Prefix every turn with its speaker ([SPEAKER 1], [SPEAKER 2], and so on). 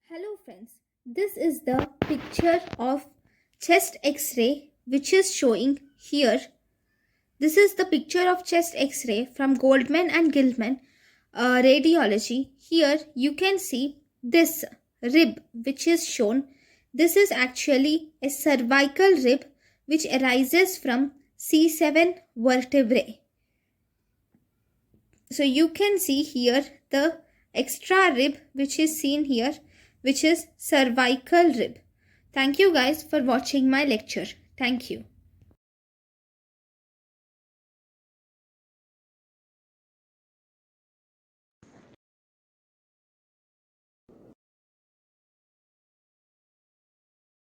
[SPEAKER 1] Hello friends, this is the picture of chest x-ray which is showing here. This is the picture of chest x-ray from Goldman and Gilman radiology. Here you can see this rib which is shown. This is actually a cervical rib which arises from C7 vertebrae. So you can see here the extra rib which is seen here, which is cervical rib. Thank you guys for watching my lecture. Thank you.